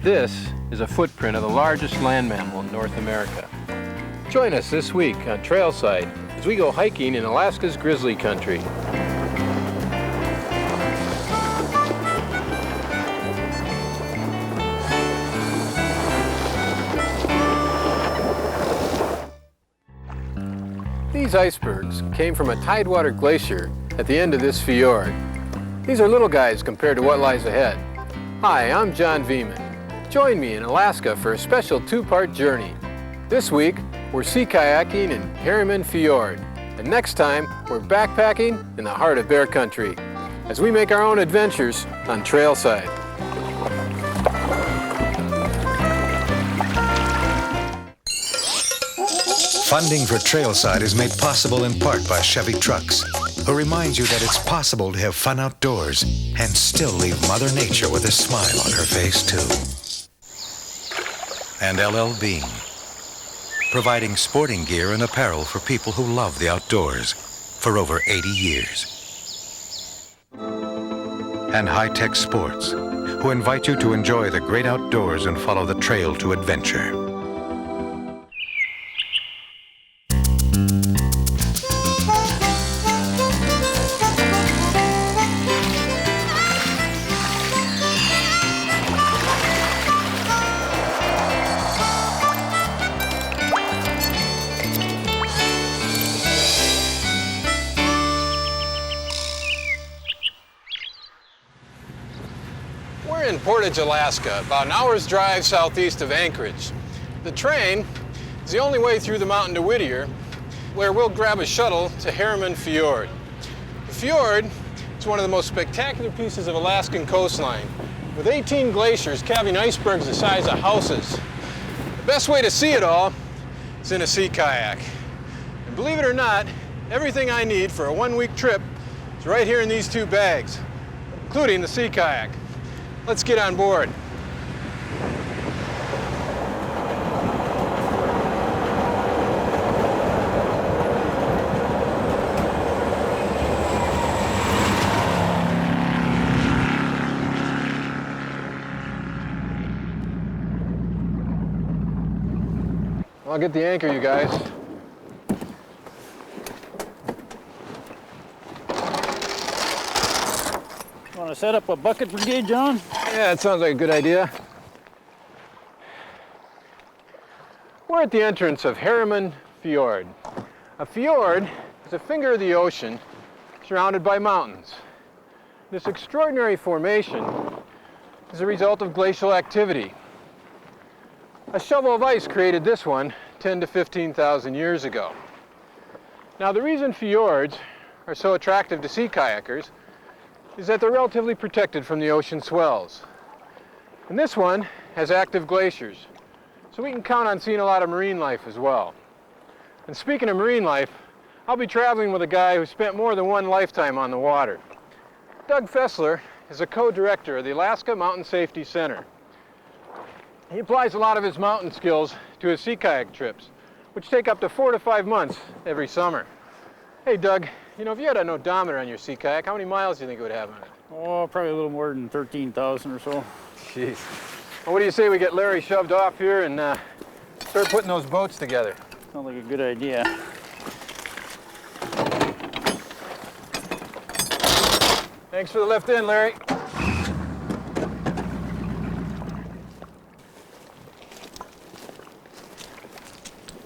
This is a footprint of the largest land mammal in North America. Join us this week on Trailside as we go hiking in Alaska's grizzly country. These icebergs came from a tidewater glacier at the end of this fjord. These are little guys compared to what lies ahead. Hi, I'm John Veman. Join me in Alaska for a special two-part journey. This week, we're sea kayaking in Harriman Fjord. And next time, we're backpacking in the heart of bear country as we make our own adventures on Trailside. Funding for Trailside is made possible in part by Chevy Trucks, who reminds you that it's possible to have fun outdoors and still leave Mother Nature with a smile on her face, too. And LL Bean, providing sporting gear and apparel for people who love the outdoors for over 80 years. And High Tech Sports, who invite you to enjoy the great outdoors and follow the trail to adventure. We're in Portage, Alaska, about an hour's drive southeast of Anchorage. The train is the only way through the mountain to Whittier, where we'll grab a shuttle to Harriman Fjord. The fjord is one of the most spectacular pieces of Alaskan coastline, with 18 glaciers calving icebergs the size of houses. The best way to see it all is in a sea kayak. And believe it or not, everything I need for a one-week trip is right here in these two bags, including the sea kayak. Let's get on board. I'll get the anchor, you guys. Want to set up a bucket brigade, John? Yeah, that sounds like a good idea. We're at the entrance of Harriman Fjord. A fjord is a finger of the ocean surrounded by mountains. This extraordinary formation is a result of glacial activity. A shovel of ice created this one 10 to 15,000 years ago. Now, the reason fjords are so attractive to sea kayakers is that they're relatively protected from the ocean swells. And this one has active glaciers, so we can count on seeing a lot of marine life as well. And speaking of marine life, I'll be traveling with a guy who spent more than one lifetime on the water. Doug Fesler is a co-director of the Alaska Mountain Safety Center. He applies a lot of his mountain skills to his sea kayak trips, which take up to 4 to 5 months every summer. Hey Doug, you know, if you had an odometer on your sea kayak, how many miles do you think it would have on it? Oh, probably a little more than 13,000 or so. Jeez. Well, what do you say we get Larry shoved off here and start putting those boats together? Sounds like a good idea. Thanks for the lift in, Larry.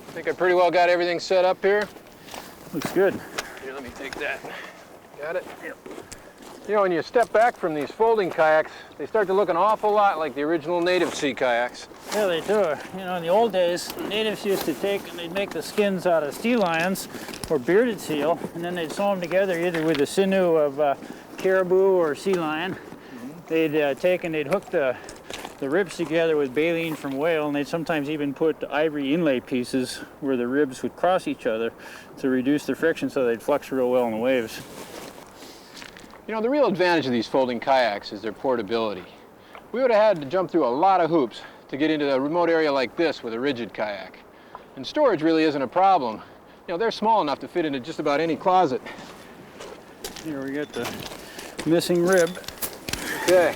I think I pretty well got everything set up here. Looks good. Here, let me take that. Got it? Yep. You know, when you step back from these folding kayaks, they start to look an awful lot like the original native sea kayaks. Yeah, they do. You know, in the old days, the natives used to take and they'd make the skins out of sea lions or bearded seal, and then they'd sew them together either with the sinew of caribou or sea lion. They'd take and they'd hook the ribs together with baleen from whale, and they'd sometimes even put ivory inlay pieces where the ribs would cross each other to reduce the friction so they'd flex real well in the waves. You know, the real advantage of these folding kayaks is their portability. We would have had to jump through a lot of hoops to get into a remote area like this with a rigid kayak. And storage really isn't a problem. You know, they're small enough to fit into just about any closet. Here we got the missing rib. Okay.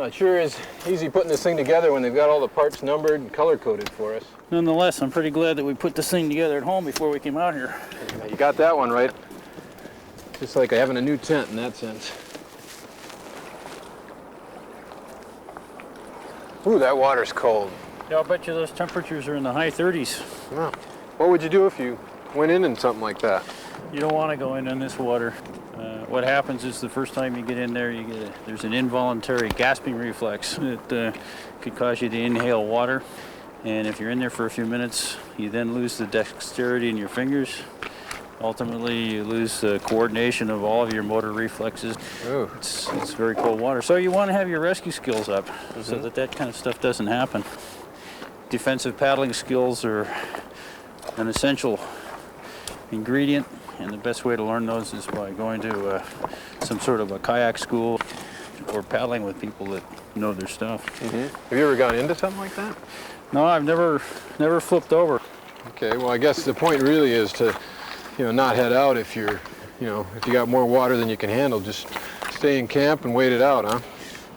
Well, it sure is easy putting this thing together when they've got all the parts numbered and color-coded for us. Nonetheless, I'm pretty glad that we put this thing together at home before we came out here. Yeah, you got that one right. Just like having a new tent in that sense. Ooh, that water's cold. Yeah, I'll bet you those temperatures are in the high 30s. Wow. What would you do if you went in something like that? You don't want to go in this water. What happens is the first time you get in there, there's an involuntary gasping reflex that could cause you to inhale water. And if you're in there for a few minutes, you then lose the dexterity in your fingers. Ultimately, you lose the coordination of all of your motor reflexes. Ooh. It's very cold water. So you want to have your rescue skills up so that kind of stuff doesn't happen. Defensive paddling skills are an essential ingredient, and the best way to learn those is by going to some sort of a kayak school or paddling with people that know their stuff. Have you ever gone into something like that? No, I've never flipped over. Okay, well, I guess the point really is to, not head out if you're, if you got more water than you can handle. Just stay in camp and wait it out, huh?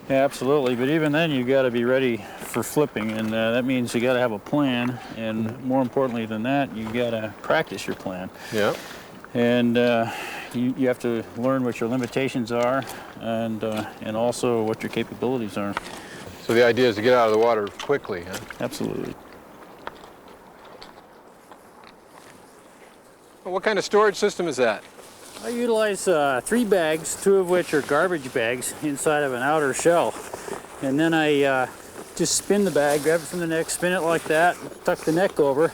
Yeah, absolutely. But even then, you got to be ready for flipping, and that means you got to have a plan. And more importantly than that, you got to practice your plan. Yeah. And you have to learn what your limitations are, and also what your capabilities are. So the idea is to get out of the water quickly, huh? Absolutely. Well, what kind of storage system is that? I utilize 3 bags, 2 of which are garbage bags inside of an outer shell. And then I just spin the bag, grab it from the neck, spin it like that, tuck the neck over.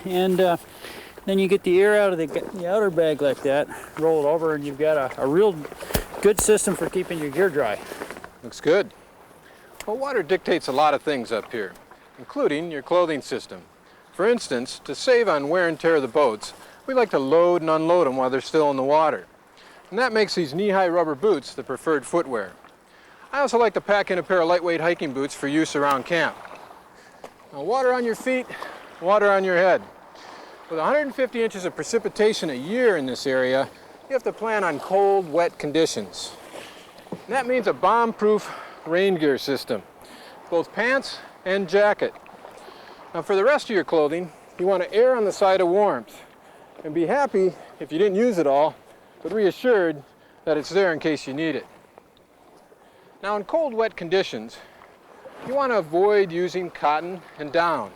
And then you get the air out of the outer bag like that, roll it over, and you've got a real good system for keeping your gear dry. Looks good. Well, water dictates a lot of things up here, including your clothing system. For instance, to save on wear and tear of the boats, we like to load and unload them while they're still in the water. And that makes these knee-high rubber boots the preferred footwear. I also like to pack in a pair of lightweight hiking boots for use around camp. Now, water on your feet, water on your head. With 150 inches of precipitation a year in this area, you have to plan on cold, wet conditions. And that means a bomb-proof rain gear system, both pants and jacket. Now, for the rest of your clothing, you want to err on the side of warmth and be happy if you didn't use it all, but reassured that it's there in case you need it. Now, in cold, wet conditions, you want to avoid using cotton and down.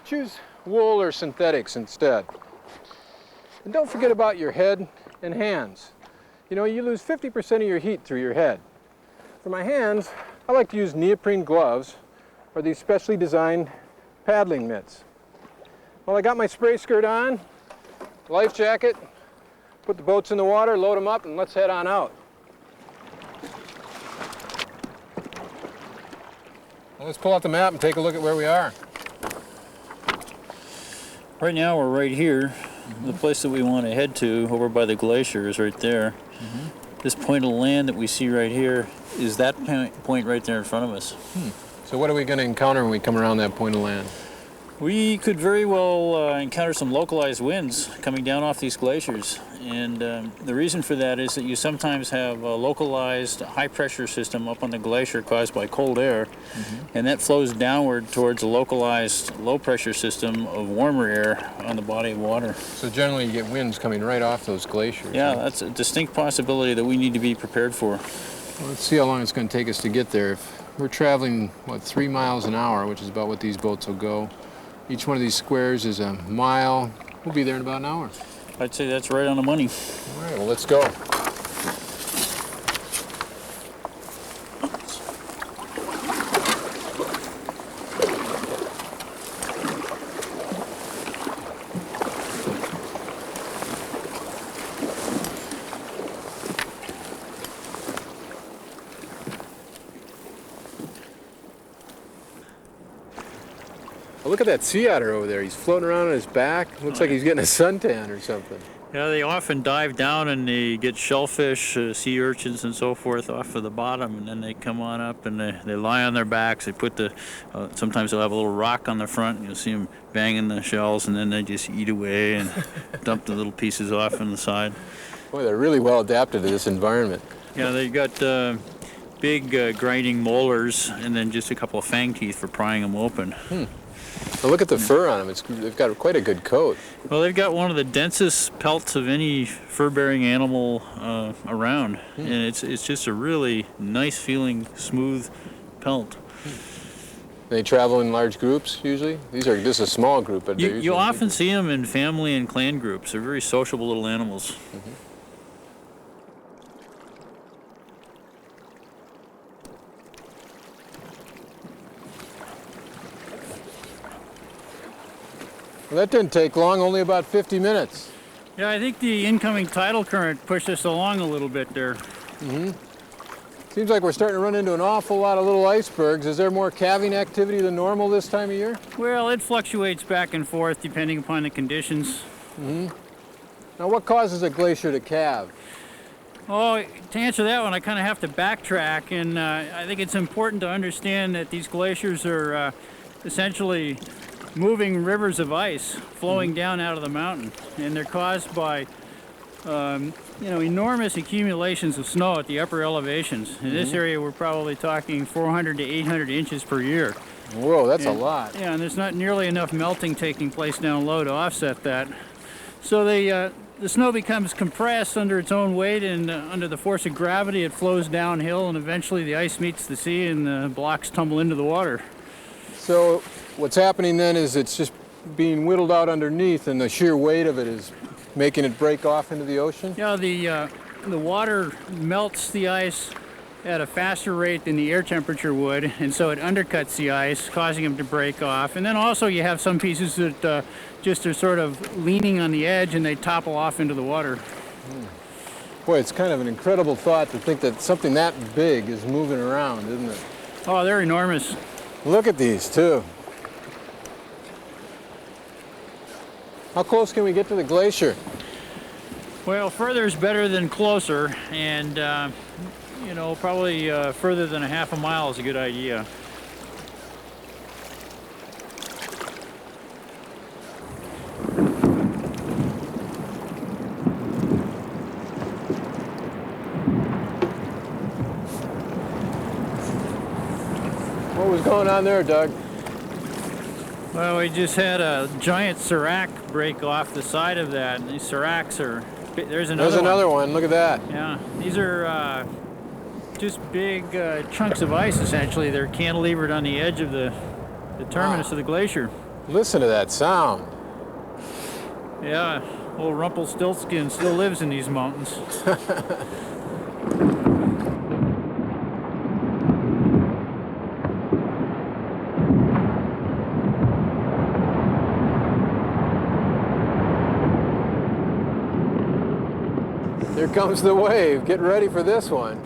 Choose wool or synthetics instead. And don't forget about your head and hands. You lose 50% of your heat through your head. For my hands, I like to use neoprene gloves or these specially designed paddling mitts. Well, I got my spray skirt on, life jacket, put the boats in the water, load them up, and let's head on out. Well, let's pull out the map and take a look at where we are. Right now we're right here. The place that we want to head to over by the glacier is right there. This point of land that we see right here is that point right there in front of us. So what are we going to encounter when we come around that point of land? We could very well encounter some localized winds coming down off these glaciers. And the reason for that is that you sometimes have a localized high pressure system up on the glacier caused by cold air, and that flows downward towards a localized low pressure system of warmer air on the body of water. So generally you get winds coming right off those glaciers. Yeah, that's a distinct possibility that we need to be prepared for. Well, let's see how long it's going to take us to get there. If we're traveling, 3 miles an hour, which is about what these boats will go. Each one of these squares is a mile. We'll be there in about an hour. I'd say that's right on the money. All right, well, let's go. Oh, look at that sea otter over there. He's floating around on his back. Looks like he's getting a suntan or something. Yeah, they often dive down and they get shellfish, sea urchins and so forth off of the bottom, and then they come on up and they lie on their backs. They put sometimes they'll have a little rock on the front, and you'll see them banging the shells, and then they just eat away and dump the little pieces off on the side. Boy, they're really well adapted to this environment. Yeah, they got big grinding molars, and then just a couple of fang teeth for prying them open. Well, look at the fur on them. They've got quite a good coat. Well, they've got one of the densest pelts of any fur-bearing animal around, and it's just a really nice feeling, smooth pelt. They travel in large groups usually? This is a small group, but You often see them in family and clan groups. They're very sociable little animals. Well, that didn't take long, only about 50 minutes. Yeah, I think the incoming tidal current pushed us along a little bit there. Seems like we're starting to run into an awful lot of little icebergs. Is there more calving activity than normal this time of year? Well, it fluctuates back and forth depending upon the conditions. Now, what causes a glacier to calve? Oh, to answer that one, I kind of have to backtrack, and I think it's important to understand that these glaciers are essentially moving rivers of ice flowing down out of the mountain, and they're caused by enormous accumulations of snow at the upper elevations. In this area, we're probably talking 400 to 800 inches per year. Whoa, that's a lot. Yeah, and there's not nearly enough melting taking place down low to offset that. So the snow becomes compressed under its own weight, and under the force of gravity, it flows downhill, and eventually the ice meets the sea, and the blocks tumble into the water. So what's happening then is it's just being whittled out underneath, and the sheer weight of it is making it break off into the ocean? Yeah, the water melts the ice at a faster rate than the air temperature would, and so it undercuts the ice, causing them to break off. And then also you have some pieces that just are sort of leaning on the edge, and they topple off into the water. Boy, it's kind of an incredible thought to think that something that big is moving around, isn't it? Oh, they're enormous. Look at these, too. How close can we get to the glacier? Well, further is better than closer, and probably further than a half a mile is a good idea. What was going on there, Doug? Well, we just had a giant serac break off the side of that, and these seracs are... There's another one. Look at that. Yeah, these are just big chunks of ice, essentially. They're cantilevered on the edge of the terminus of the glacier. Listen to that sound. Yeah, old Rumpelstiltskin still lives in these mountains. Here comes the wave. Get ready for this one.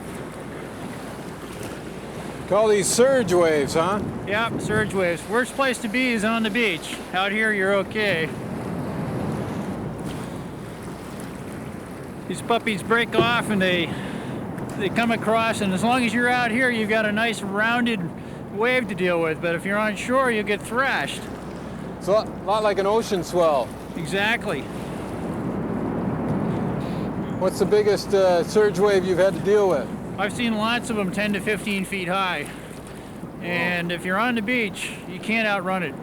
Call these surge waves, huh? Yep, surge waves. Worst place to be is on the beach. Out here, you're okay. These puppies break off and they come across, and as long as you're out here, you've got a nice rounded wave to deal with. But if you're on shore, you'll get thrashed. It's a lot like an ocean swell. Exactly. What's the biggest surge wave you've had to deal with? I've seen lots of them 10 to 15 feet high. And if you're on the beach, you can't outrun it.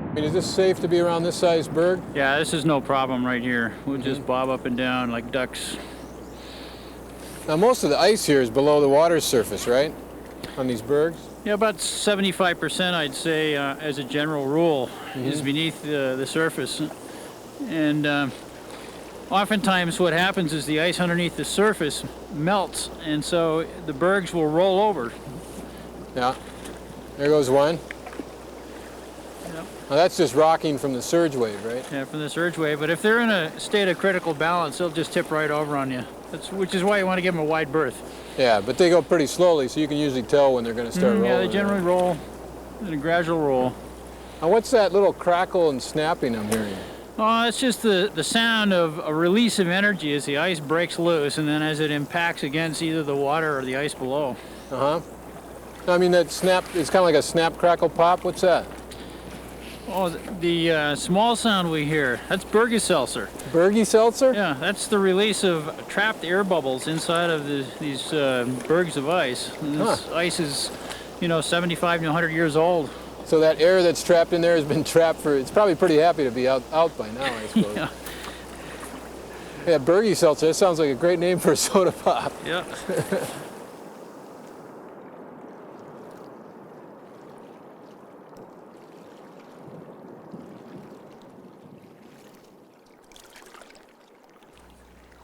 I mean, is this safe to be around this size berg? Yeah, this is no problem right here. We'll just bob up and down like ducks. Now, most of the ice here is below the water surface, right? On these bergs? Yeah, about 75%, I'd say, as a general rule, is beneath the surface. And oftentimes what happens is the ice underneath the surface melts, and so the bergs will roll over. Yeah. There goes one. Yep. Now that's just rocking from the surge wave, right? Yeah, from the surge wave. But if they're in a state of critical balance, they'll just tip right over on you. Which is why you want to give them a wide berth. Yeah, but they go pretty slowly, so you can usually tell when they're going to start rolling. Yeah, they generally roll in a gradual roll. Now what's that little crackle and snapping I'm hearing? Oh, it's just the sound of a release of energy as the ice breaks loose, and then as it impacts against either the water or the ice below. I mean, that snap is kind of like a snap, crackle, pop. What's that? Oh, the small sound we hear, that's Bergeseltzer. Bergeseltzer? Yeah, that's the release of trapped air bubbles inside of these bergs of ice. And this ice is, 75 to 100 years old. So that air that's trapped in there has been trapped for, it's probably pretty happy to be out by now, I suppose. Yeah. Yeah, Bergeseltzer, that sounds like a great name for a soda pop. Yeah.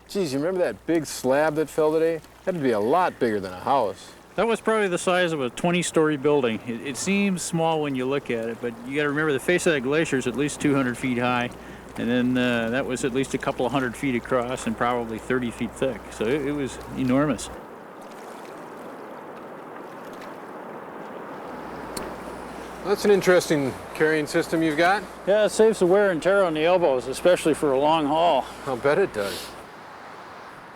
Geez, you remember that big slab that fell today? That had to be a lot bigger than a house. That was probably the size of a 20-story building. It seems small when you look at it, but you got to remember the face of that glacier is at least 200 feet high, and then that was at least a couple of 100 feet across and probably 30 feet thick. So it was enormous. That's an interesting carrying system you've got. Yeah, it saves the wear and tear on the elbows, especially for a long haul. I'll bet it does.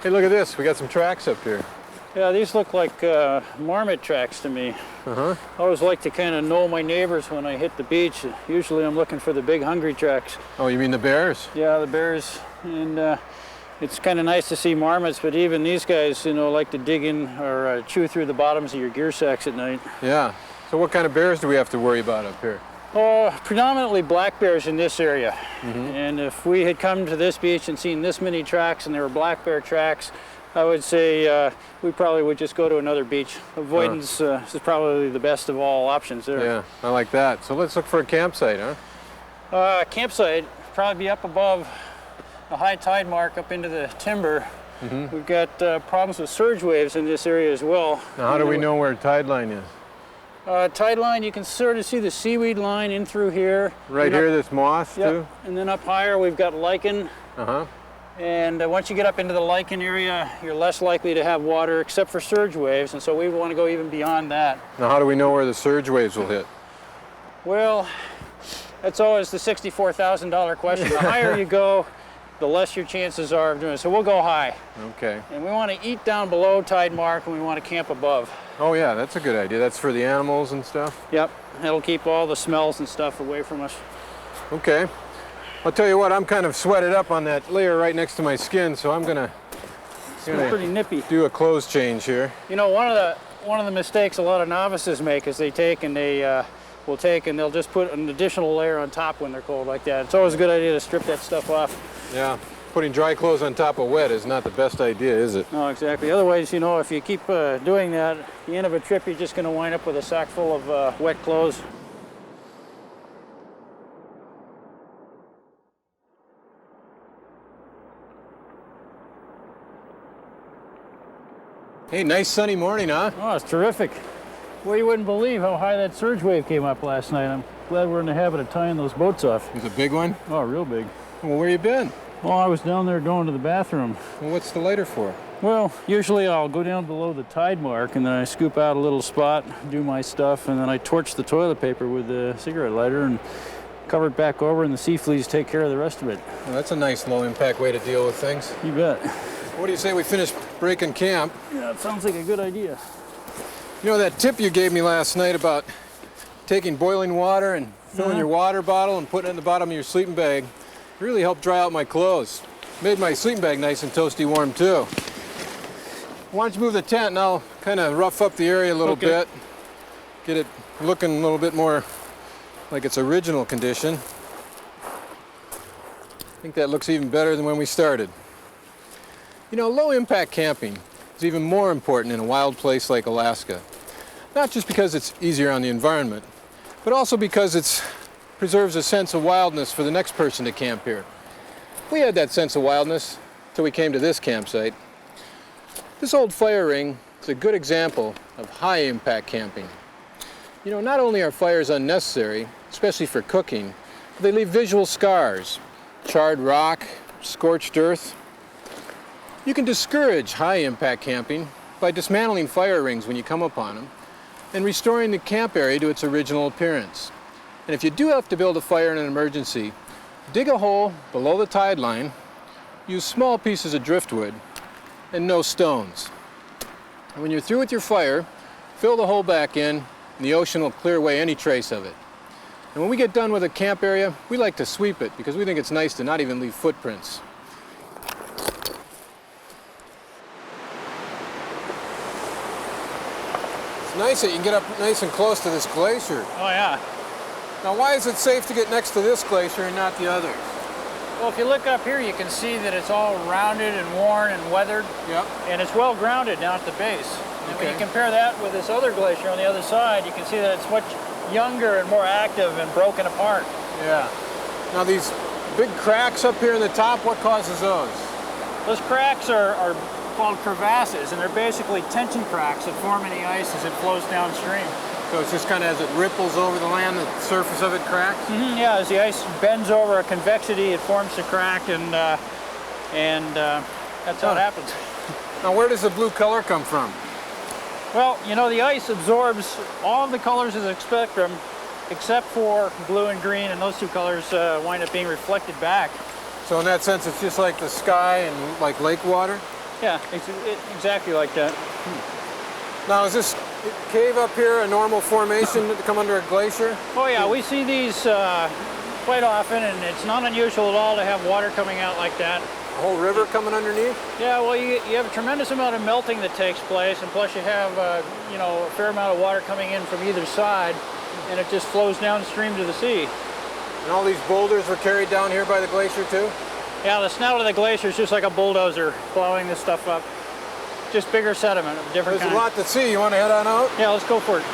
Hey, look at this. We got some tracks up here. Yeah, these look like marmot tracks to me. Uh-huh. I always like to kind of know my neighbors when I hit the beach. Usually I'm looking for the big hungry tracks. Oh, you mean the bears? Yeah, the bears. And it's kind of nice to see marmots, but even these guys, like to dig in or chew through the bottoms of your gear sacks at night. Yeah. So what kind of bears do we have to worry about up here? Oh, predominantly black bears in this area. Mm-hmm. And if we had come to this beach and seen this many tracks and there were black bear tracks, I would say we probably would just go to another beach. Avoidance is probably the best of all options there. Yeah, I like that. So let's look for a campsite, huh? Campsite, probably be up above a high tide mark up into the timber. Mm-hmm. We've got problems with surge waves in this area as well. Now, how do we know where tide line is? Tide line, you can sort of see the seaweed line in through here. Right here, this moss, Yep. too? And then up higher, we've got lichen. Uh-huh. And once you get up into the lichen area, you're less likely to have water except for surge waves, and so we want to go even beyond that. Now, how do we know where the surge waves will hit? Well, that's always the $64,000 question. The higher you go, the less your chances are of doing it. So we'll go high. Okay. And we want to eat down below tide mark, and we want to camp above. Oh, yeah, that's a good idea. That's for the animals and stuff? Yep, it'll keep all the smells and stuff away from us. Okay. I'll tell you what, I'm kind of sweated up on that layer right next to my skin, so I'm gonna Pretty nippy. do a clothes change here. One of the mistakes a lot of novices make is they take and they'll just put an additional layer on top when they're cold like that. It's always a good idea to strip that stuff off. Yeah, putting dry clothes on top of wet is not the best idea, is it? No, exactly. Otherwise, if you keep doing that, at the end of a trip, you're just going to wind up with a sack full of wet clothes. Hey, nice sunny morning, huh? Oh, it's terrific. Well, you wouldn't believe how high that surge wave came up last night. I'm glad we're in the habit of tying those boats off. It's a big one? Oh, real big. Well, where you been? Well, I was down there going to the bathroom. Well, what's the lighter for? Well, usually I'll go down below the tide mark and then I scoop out a little spot, do my stuff, and then I torch the toilet paper with the cigarette lighter and cover it back over, and the sea fleas take care of the rest of it. Well, that's a nice low-impact way to deal with things. You bet. What do you say we finish breaking camp? Yeah, it sounds like a good idea. You know that tip you gave me last night about taking boiling water and filling your water bottle and putting it in the bottom of your sleeping bag really helped dry out my clothes. Made my sleeping bag nice and toasty warm too. Why don't you move the tent and I'll kind of rough up the area a little bit. Get it looking a little bit more like its original condition. I think that looks even better than when we started. Low impact camping is even more important in a wild place like Alaska. Not just because it's easier on the environment, but also because it preserves a sense of wildness for the next person to camp here. We had that sense of wildness till we came to this campsite. This old fire ring is a good example of high impact camping. Not only are fires unnecessary, especially for cooking, but they leave visual scars, charred rock, scorched earth. You can discourage high-impact camping by dismantling fire rings when you come upon them and restoring the camp area to its original appearance. And if you do have to build a fire in an emergency, dig a hole below the tide line, use small pieces of driftwood, and no stones. And when you're through with your fire, fill the hole back in, and the ocean will clear away any trace of it. And when we get done with a camp area, we like to sweep it because we think it's nice to not even leave footprints. It's nice that you can get up nice and close to this glacier. Oh yeah. Now, why is it safe to get next to this glacier and not the others? Well, if you look up here, you can see that it's all rounded and worn and weathered. Yep. And it's well grounded down at the base. And when Okay. you compare that with this other glacier on the other side, you can see that it's much younger and more active and broken apart. Yeah. Now, these big cracks up here in the top, what causes those? Those cracks are called crevasses, and they're basically tension cracks that form in the ice as it flows downstream. So it's just kind of as it ripples over the land, the surface of it cracks? Yeah, as the ice bends over a convexity, it forms the crack, and that's how it happens. Now, where does the blue color come from? Well, you know, the ice absorbs all of the colors of the spectrum except for blue and green, and those two colors wind up being reflected back. So in that sense, it's just like the sky and like lake water? Yeah, exactly like that. Now, is this cave up here a normal formation to come under a glacier? Oh yeah, we see these quite often, and it's not unusual at all to have water coming out like that. A whole river coming underneath? Yeah, well, you have a tremendous amount of melting that takes place, and plus you have you know, a fair amount of water coming in from either side, and it just flows downstream to the sea. And all these boulders were carried down here by the glacier too? Yeah, the snout of the glacier is just like a bulldozer plowing this stuff up. Just bigger sediment of different There's kinds. a lot to see. You want to head on out? Yeah, let's go for it.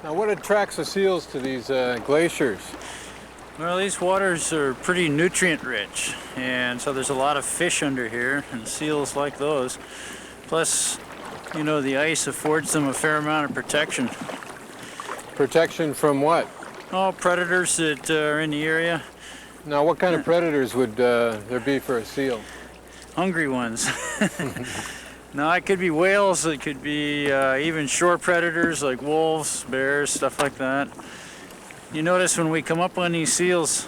Now, what attracts the seals to these glaciers? Well, these waters are pretty nutrient rich, and so there's a lot of fish under here, and seals like those. Plus, you know, the ice affords them a fair amount of protection. Protection from what? Oh, predators that are in the area. Now, what kind of predators would there be for a seal? Hungry ones. Now, it could be whales, it could be even shore predators like wolves, bears, stuff like that. You notice when we come up on these seals,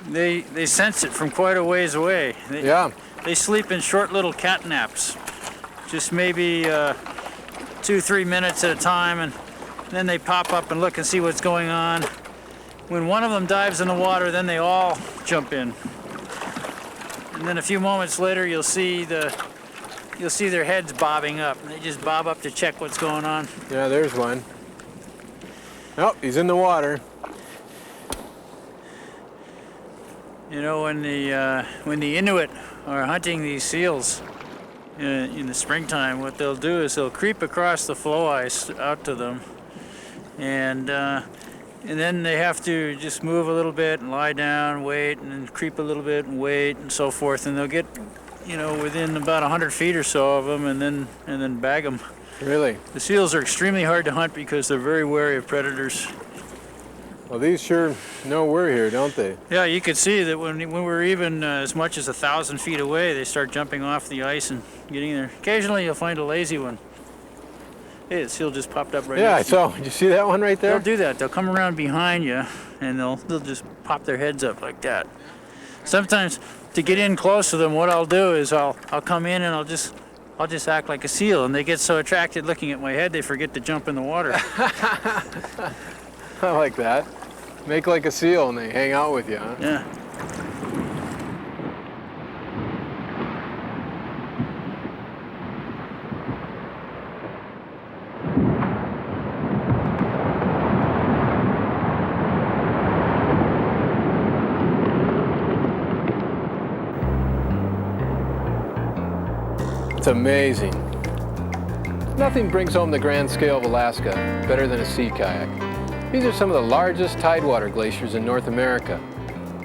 they sense it from quite a ways away. Yeah. They sleep in short little cat naps, just maybe 2-3 minutes at a time, and then they pop up and look and see what's going on. When one of them dives in the water, then they all jump in. And then a few moments later, you'll see their heads bobbing up. They just bob up to check what's going on. Yeah, there's one. Oh, he's in the water. You know, when the Inuit are hunting these seals in the springtime, what they'll do is they'll creep across the flow ice out to them, and then they have to just move a little bit and lie down, wait, and then creep a little bit and wait, and so forth, and they'll get, you know, within about 100 feet or so of them, and then bag them. Really? The seals are extremely hard to hunt because they're very wary of predators. Well, these sure know we're here, don't they? Yeah, you could see that when we're even as much as 1,000 feet away, they start jumping off the ice and getting there. Occasionally, you'll find a lazy one. Hey, the seal just popped up right Yeah, I next to you. saw. Did you see that one right there? They'll do that. They'll come around behind you, and they'll just pop their heads up like that. Sometimes, to get in close to them, what I'll do is I'll come in and I'll just act like a seal, and they get so attracted looking at my head they forget to jump in the water. I like that. Make like a seal and they hang out with you, huh? Yeah. It's amazing. Nothing brings home the grand scale of Alaska better than a sea kayak. These are some of the largest tidewater glaciers in North America.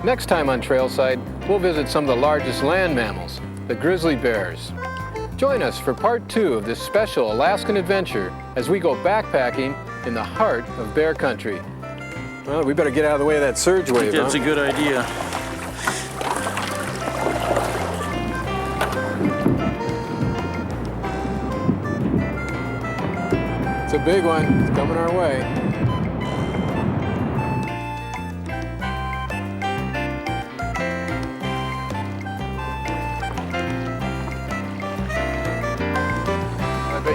Next time on Trailside, we'll visit some of the largest land mammals, the grizzly bears. Join us for part 2 of this special Alaskan adventure as we go backpacking in the heart of bear country. Well, we better get out of the way of that surge wave, That's a good idea. It's a big one. It's coming our way.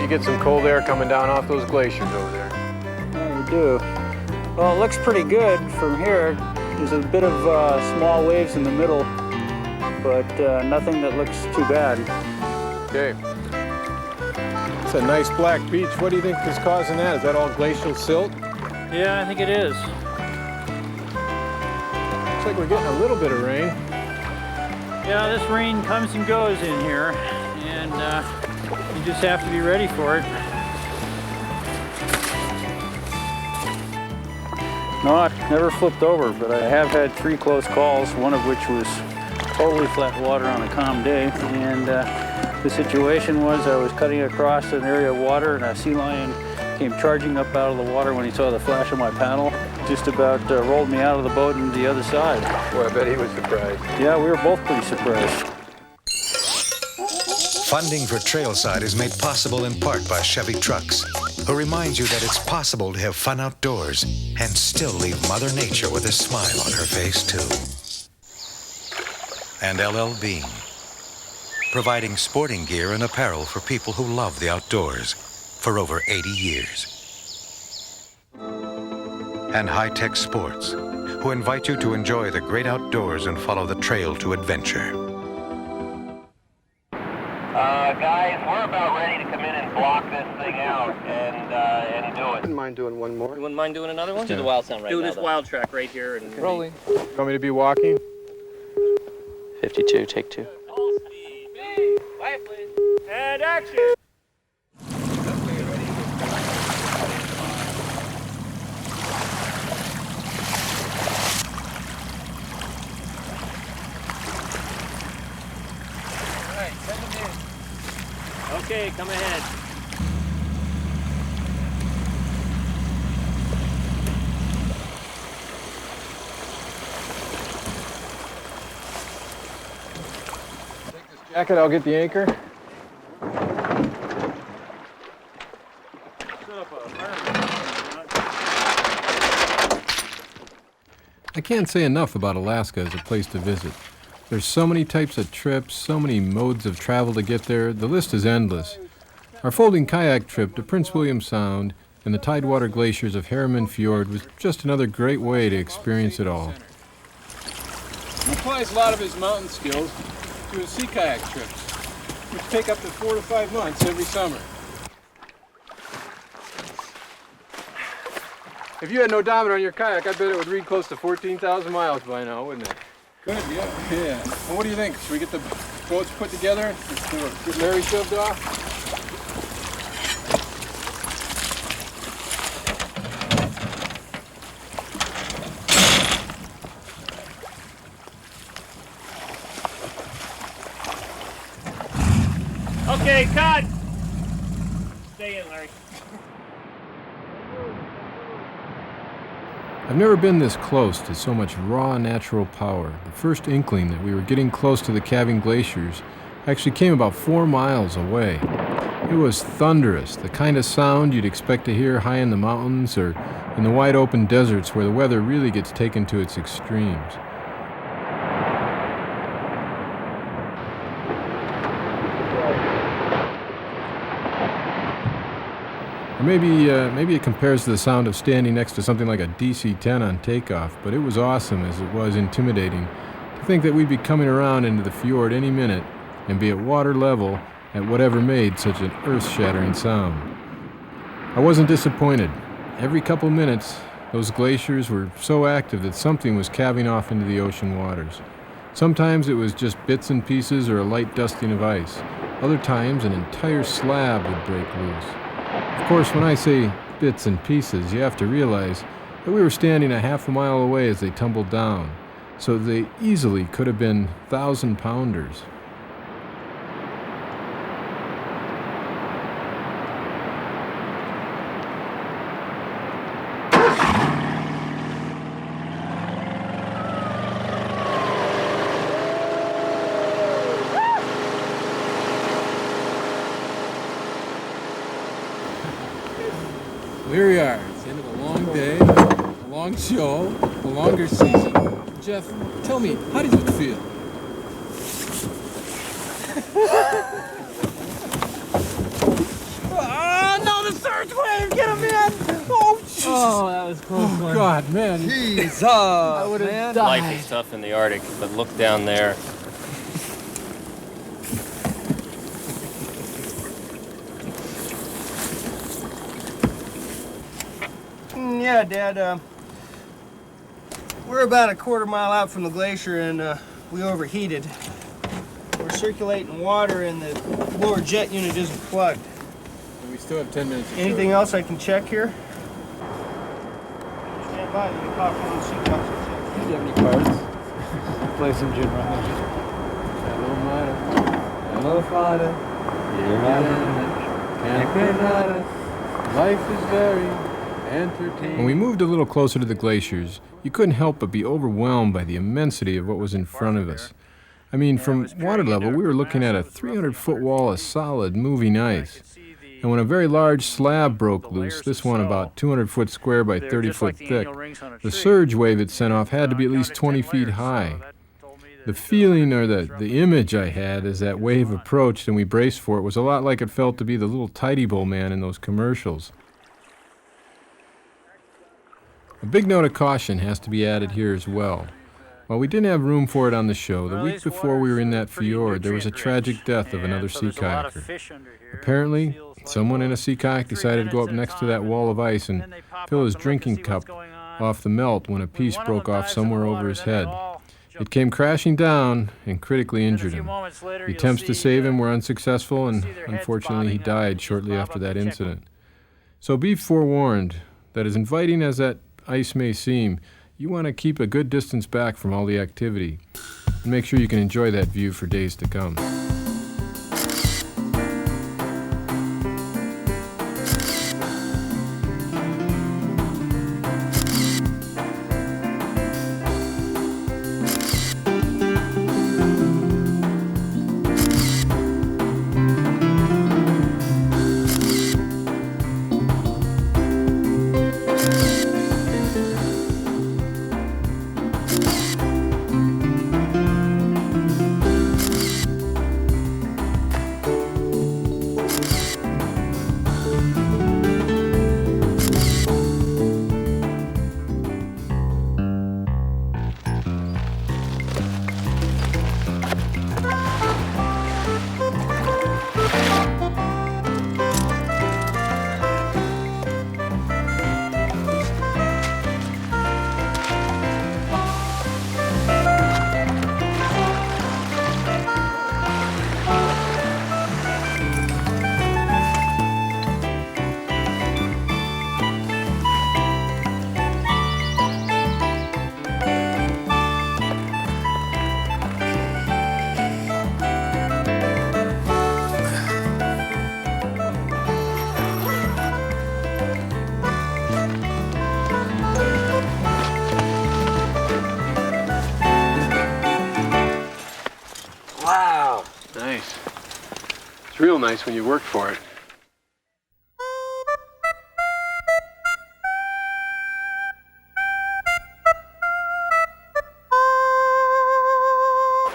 you get some cold air coming down off those glaciers over there. Yeah, you do. Well, it looks pretty good from here. There's a bit of small waves in the middle, but nothing that looks too bad. Okay. It's a nice black beach. What do you think is causing that? Is that all glacial silt? Yeah, I think it is. Looks like we're getting a little bit of rain. Yeah, this rain comes and goes in here, and you just have to be ready for it. No, I've never flipped over, but I have had 3 close calls, one of which was totally flat water on a calm day. And the situation was I was cutting across an area of water, and a sea lion came charging up out of the water when he saw the flash of my paddle. Just about rolled me out of the boat into the other side. Boy, I bet he was surprised. Yeah, we were both pretty surprised. Funding for Trailside is made possible in part by Chevy Trucks, who reminds you that it's possible to have fun outdoors and still leave Mother Nature with a smile on her face, too. And LL Bean, providing sporting gear and apparel for people who love the outdoors for over 80 years. And High Tech Sports, who invite you to enjoy the great outdoors and follow the trail to adventure. Guys, we're about ready to come in and block this thing out and do it. Wouldn't mind doing one more. You wouldn't mind doing another one? Let's do the wild sound right now. Do this wild track right here and Rolling. You want me to be walking? 52, take 2. All speed. Quiet, please. And action. Okay, come ahead. Take this jacket, I'll get the anchor. I can't say enough about Alaska as a place to visit. There's so many types of trips, so many modes of travel to get there, the list is endless. Our folding kayak trip to Prince William Sound and the tidewater glaciers of Harriman Fjord was just another great way to experience it all. He applies a lot of his mountain skills to his sea kayak trips, which take up to 4 to 5 months every summer. If you had an odometer on your kayak, I bet it would read close to 14,000 miles by now, wouldn't it? Good, yeah. Well, what do you think? Should we get the boats put together? Get Larry shoved off? Okay, cut. Stay in, Larry. I've never been this close to so much raw natural power. The first inkling that we were getting close to the calving glaciers actually came about 4 miles away. It was thunderous, the kind of sound you'd expect to hear high in the mountains or in the wide open deserts where the weather really gets taken to its extremes. Or maybe it compares to the sound of standing next to something like a DC-10 on takeoff, but it was awesome as it was intimidating to think that we'd be coming around into the fjord any minute and be at water level at whatever made such an earth-shattering sound. I wasn't disappointed. Every couple minutes, those glaciers were so active that something was calving off into the ocean waters. Sometimes it was just bits and pieces or a light dusting of ice. Other times, an entire slab would break loose. Of course, when I say bits and pieces, you have to realize that we were standing a half a mile away as they tumbled down, so they easily could have been 1,000-pounders. Here we are. It's the end of a long day, a long show, a longer season. Jeff, tell me, how does it feel? that was close. Oh, God, man. Jesus, I would have died. Life is tough in the Arctic, but look down there. Yeah, Dad, we're about a quarter mile out from the glacier and we overheated. We're circulating water and the lower jet unit isn't plugged. And we still have 10 minutes. Anything else I can check here? Stand by, let me pop one of the seat belts and check. Do you have any cards? Play some gin rummy. Hello, Mata. Hello, Fada. Life is very entertaining. When we moved a little closer to the glaciers, you couldn't help but be overwhelmed by the immensity of what was in front of us. I mean, from water level, we were looking at a 300-foot wall of solid, moving ice. And when a very large slab broke loose, this one about 200 foot square by 30 foot thick, the surge wave it sent off had to be at least 20 feet high. The feeling, or the image I had as that wave approached and we braced for it, was a lot like it felt to be the little tidy bowl man in those commercials. A big note of caution has to be added here as well. While we didn't have room for it on the show, the week before we were in that fjord, there was a tragic death of another sea kayaker. Apparently, someone in a sea kayak decided to go up next to that wall of ice and fill his drinking cup off the melt when a piece broke off somewhere over his head. It came crashing down and critically injured him. The attempts to save him were unsuccessful, and unfortunately he died shortly after that incident. So be forewarned that as inviting as that ice may seem, you want to keep a good distance back from all the activity and make sure you can enjoy that view for days to come. Nice. It's real nice when you work for it.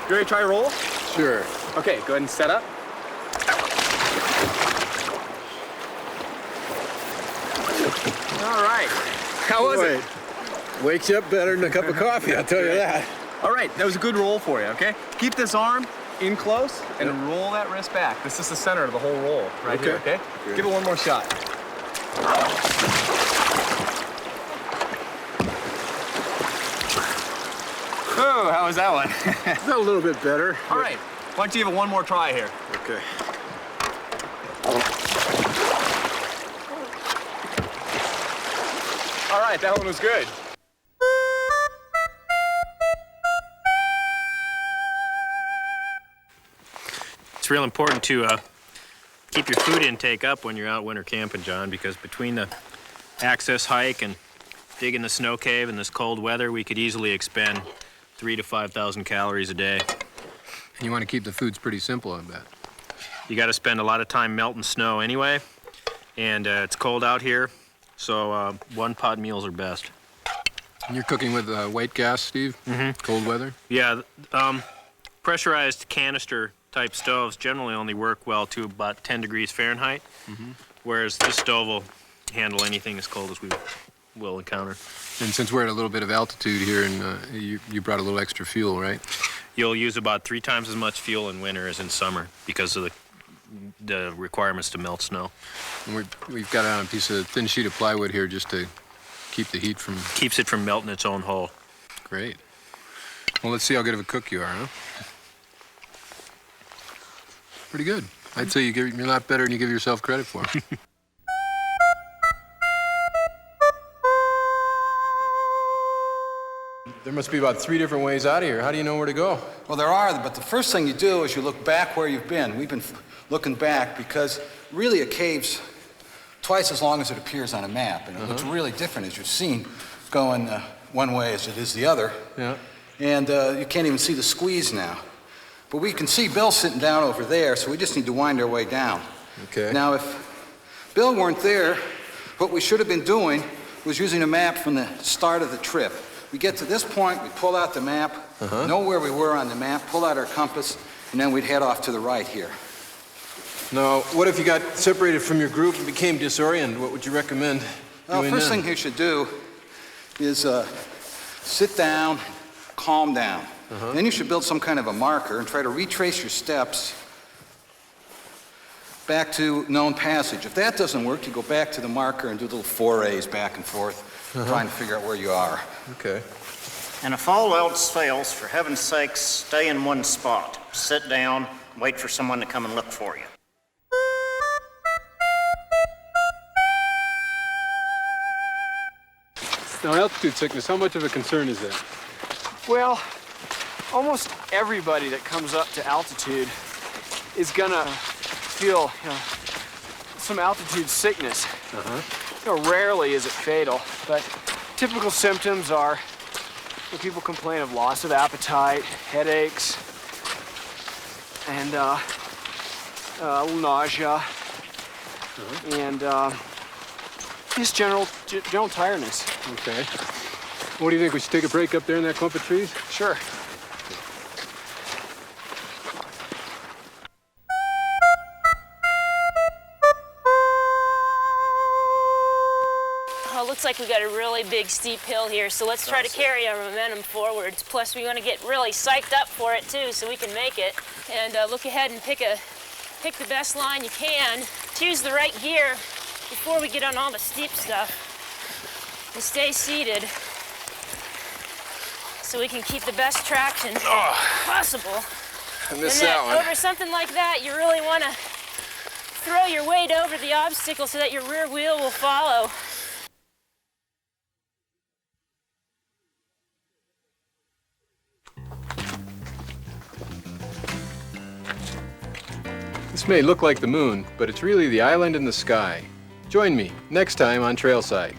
You ready to try a roll? Sure. Okay, go ahead and set up. All right. How was it? Wakes you up better than a cup of coffee, I'll tell you that. All right, that was a good roll for you, okay? Keep this arm in close and roll that wrist back. This is the center of the whole roll right here, okay? Good. Give it one more shot. Oh, how was that one? A little bit better. All right, why don't you give it one more try here? Okay. All right, that one was good. It's real important to keep your food intake up when you're out winter camping, John, because between the access hike and digging the snow cave in this cold weather, we could easily expend 3,000 to 5,000 calories a day. And you want to keep the foods pretty simple, I bet. You got to spend a lot of time melting snow anyway, and it's cold out here, so one-pot meals are best. And you're cooking with white gas, Steve? Mm-hmm. Cold weather? Yeah, pressurized canister type stoves generally only work well to about 10 degrees Fahrenheit, whereas this stove will handle anything as cold as we we'll encounter. And since we're at a little bit of altitude here, and you brought a little extra fuel, right? You'll use about 3 times as much fuel in winter as in summer because of the requirements to melt snow. And we've got it on a piece of thin sheet of plywood here just to keep the heat from... Keeps it from melting its own hull. Great. Well, let's see how good of a cook you are, huh? Pretty good. I'd say you're a lot better than you give yourself credit for. There must be about 3 different ways out of here. How do you know where to go? Well, there are, but the first thing you do is you look back where you've been. We've been looking back because really a cave's twice as long as it appears on a map. And it looks really different, as you've seen, going one way as it is the other. Yeah. And you can't even see the squeeze now. But we can see Bill sitting down over there, so we just need to wind our way down. Okay. Now, if Bill weren't there, what we should have been doing was using a map from the start of the trip. We get to this point, we pull out the map, know where we were on the map, pull out our compass, and then we'd head off to the right here. Now, what if you got separated from your group and became disoriented? What would you recommend Well, doing first then? thing you should do is sit down, calm down. Then you should build some kind of a marker and try to retrace your steps back to known passage. If that doesn't work, you go back to the marker and do little forays back and forth, trying to figure out where you are. Okay. And if all else fails, for heaven's sakes, stay in one spot. Sit down, wait for someone to come and look for you. Now, altitude sickness, how much of a concern is that? Well, almost everybody that comes up to altitude is gonna feel, some altitude sickness. Rarely is it fatal, but typical symptoms are when people complain of loss of appetite, headaches, and a little nausea, and just general tiredness. Okay. What do you think? We should take a break up there in that clump of trees? Sure. Looks like we got a really big steep hill here, so let's try to carry our momentum forwards. Plus, we want to get really psyched up for it too, so we can make it. And look ahead and pick the best line you can. Choose the right gear before we get on all the steep stuff. And stay seated so we can keep the best traction possible. I missed that one. Over something like that, you really want to throw your weight over the obstacle so that your rear wheel will follow. This may look like the moon, but it's really the island in the sky. Join me next time on Trailside.